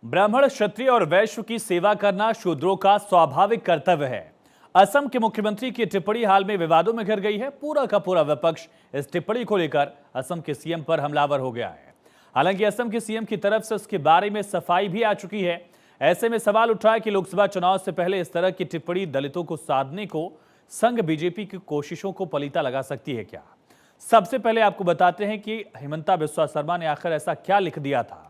ब्राह्मण, क्षत्रिय और वैश्य की सेवा करना शूद्रों का स्वाभाविक कर्तव्य है। असम के मुख्यमंत्री की टिप्पणी हाल में विवादों में घिर गई है। पूरा का पूरा विपक्ष इस टिप्पणी को लेकर असम के सीएम पर हमलावर हो गया है। हालांकि असम के सीएम की तरफ से उसके बारे में सफाई भी आ चुकी है। ऐसे में सवाल उठा है कि लोकसभा चुनाव से पहले इस तरह की टिप्पणी दलितों को साधने को संघ बीजेपी की कोशिशों को पलीता लगा सकती है क्या। सबसे पहले आपको बताते हैं कि हिमंता बिस्वा शर्मा ने आखिर ऐसा क्या लिख दिया था।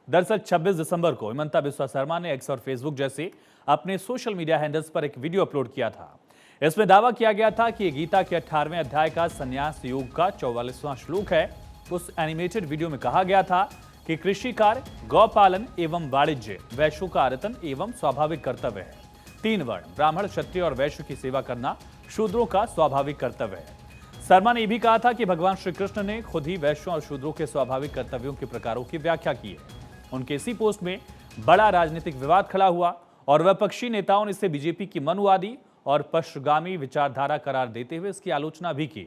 दरअसल 26 दिसंबर को हिमंता बिस्वा शर्मा ने एक्स और फेसबुक जैसे अपने सोशल मीडिया हैंडल्स पर एक वीडियो अपलोड किया था। इसमें दावा किया गया था कि गीता के 18वें अध्याय का संन्यास योग का 44वां श्लोक है। उस एनिमेटेड वीडियो में कहा गया था कि कृषि कार्य, गौपालन एवं वाणिज्य वैश्यों का आयतन एवं स्वाभाविक कर्तव्य है। 3 वर्ण ब्राह्मण, क्षत्रिय और वैश्य की सेवा करना शूद्रों का स्वाभाविक कर्तव्य है। शर्मा ने यह भी कहा था कि भगवान श्री कृष्ण ने खुद ही वैश्यों और शूद्रों के स्वाभाविक कर्तव्यों के प्रकारों की व्याख्या की है। उनके इसी पोस्ट में बड़ा राजनीतिक विवाद खड़ा हुआ और विपक्षी नेताओं ने इसे बीजेपी की मनुवादी और पश्चिमगामी विचारधारा करार देते हुए इसकी आलोचना भी की।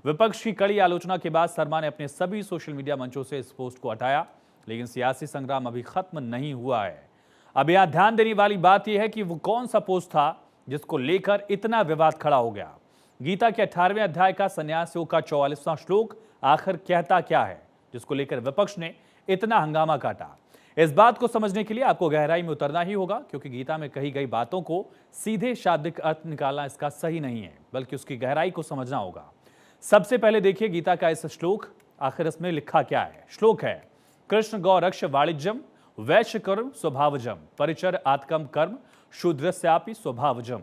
विपक्ष की कड़ी आलोचना के बाद शर्मा ने अपने सभी सोशल मीडिया मंचों से इस पोस्ट को हटाया, लेकिन सियासी संग्राम अभी खत्म नहीं हुआ है। अब यहां ध्यान देने वाली बात यह है कि वो कौन सा पोस्ट था जिसको लेकर इतना विवाद खड़ा हो गया। गीता के 18वें अध्याय का संन्यास योग का 44वां श्लोक आखिर कहता क्या है, जिसको लेकर विपक्ष ने इतना हंगामा काटा। इस बात को समझने के लिए आपको गहराई में उतरना ही होगा, क्योंकि गीता में कही गई बातों को सीधे शाब्दिक अर्थ निकालना इसका सही नहीं है, बल्कि उसकी गहराई को समझना होगा। सबसे पहले देखिए गीता का इस श्लोक, आखिर इसमें लिखा क्या है। श्लोक है, कृष्ण गौ रक्ष वाणिज्यम वैश्य कर्म स्वभावजम परिचर आत्कम कर्म शूद्रस्यापि स्वभावजम।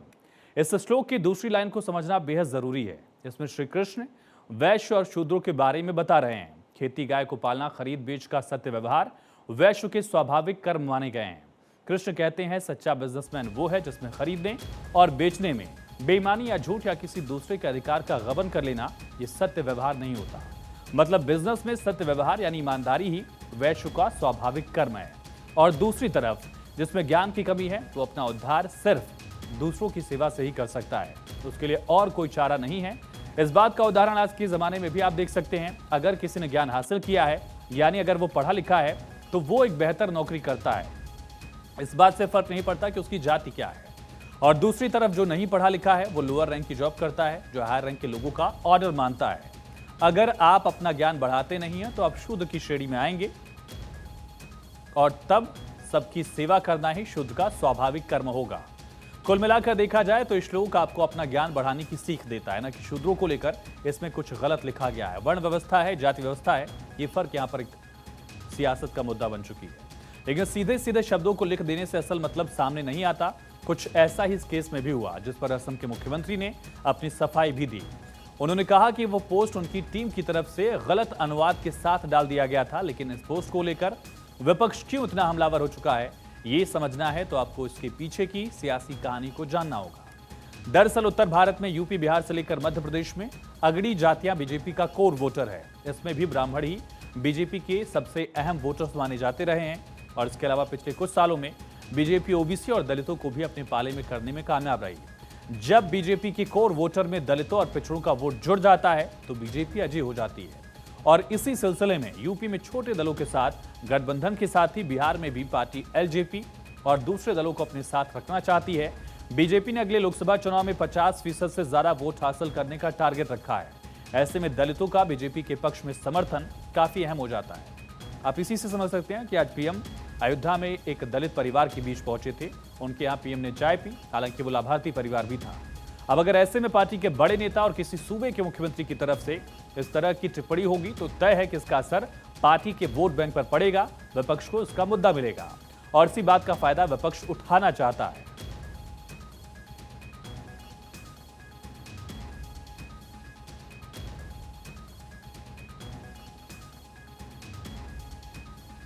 इस श्लोक की दूसरी लाइन को समझना बेहद जरूरी है। इसमें श्री कृष्ण वैश्य और शूद्रों के बारे में बता रहे हैं। खेती, गाय को पालना, खरीद बेच का सत्य व्यवहार वैश्य के स्वाभाविक कर्म माने गए हैं। कृष्ण कहते हैं सच्चा बिजनेसमैन वो है जिसमें खरीदने और बेचने में बेईमानी या झूठ या किसी दूसरे के अधिकार का गबन कर लेना ये सत्य व्यवहार नहीं होता। मतलब बिजनेस में सत्य व्यवहार यानी ईमानदारी ही वैश्य का स्वाभाविक कर्म है। और दूसरी तरफ जिसमें ज्ञान की कमी है वो अपना उद्धार सिर्फ दूसरों की सेवा से ही कर सकता है, उसके लिए और कोई चारा नहीं है। इस बात का उदाहरण आज के जमाने में भी आप देख सकते हैं। अगर किसी ने ज्ञान हासिल किया है, यानी अगर वो पढ़ा लिखा है, तो वो एक बेहतर नौकरी करता है। इस बात से फर्क नहीं पड़ता कि उसकी जाति क्या है। और दूसरी तरफ जो नहीं पढ़ा लिखा है वो लोअर रैंक की जॉब करता है, जो हायर रैंक के लोगों का ऑर्डर मानता है। अगर आप अपना ज्ञान बढ़ाते नहीं हैं तो आप शुद्ध की श्रेणी में आएंगे, और तब सबकी सेवा करना ही शुद्ध का स्वाभाविक कर्म होगा। कुल मिलाकर देखा जाए तो इस श्लोक आपको अपना ज्ञान बढ़ाने की सीख देता है, ना कि शूद्रों को लेकर इसमें कुछ गलत लिखा गया है। वर्ण व्यवस्था है, जाति व्यवस्था है, ये फर्क यहाँ पर एक सियासत का मुद्दा बन चुकी है। लेकिन सीधे सीधे शब्दों को लिख देने से असल मतलब सामने नहीं आता। कुछ ऐसा ही इस केस में भी हुआ, जिस पर असम के मुख्यमंत्री ने अपनी सफाई भी दी। उन्होंने कहा कि वो पोस्ट उनकी टीम की तरफ से गलत अनुवाद के साथ डाल दिया गया था, लेकिन इस पोस्ट को लेकर विपक्ष क्यों इतना हमलावर हो चुका है, ये समझना है तो आपको इसके पीछे की सियासी कहानी को जानना होगा। दरअसल उत्तर भारत में यूपी, बिहार से लेकर मध्य प्रदेश में अगड़ी जातियां बीजेपी का कोर वोटर है। इसमें भी ब्राह्मण ही बीजेपी के सबसे अहम वोटर्स माने जाते रहे हैं। और इसके अलावा पिछले कुछ सालों में बीजेपी ओबीसी और दलितों को भी अपने पाले में करने में कामयाब रही। जब बीजेपी के कोर वोटर में दलितों और पिछड़ों का वोट जुड़ जाता है तो बीजेपी अजय हो जाती है। और इसी सिलसिले में यूपी में छोटे दलों के साथ गठबंधन के साथ ही बिहार में भी पार्टी एलजेपी और दूसरे दलों को अपने साथ रखना चाहती है। बीजेपी ने अगले लोकसभा चुनाव में 50% से ज्यादा वोट हासिल करने का टारगेट रखा है। ऐसे में दलितों का बीजेपी के पक्ष में समर्थन काफी अहम हो जाता है। आप इसी से समझ सकते हैं कि आज पीएम अयोध्या में एक दलित परिवार के बीच पहुंचे थे। उनके यहाँ पीएम ने चाय पी, हालांकि वो लाभार्थी परिवार भी था। अब अगर ऐसे में पार्टी के बड़े नेता और किसी सूबे के मुख्यमंत्री की तरफ से इस तरह की टिप्पणी होगी तो तय है कि इसका असर पार्टी के वोट बैंक पर पड़ेगा, विपक्ष को इसका मुद्दा मिलेगा और इसी बात का फायदा विपक्ष उठाना चाहता है।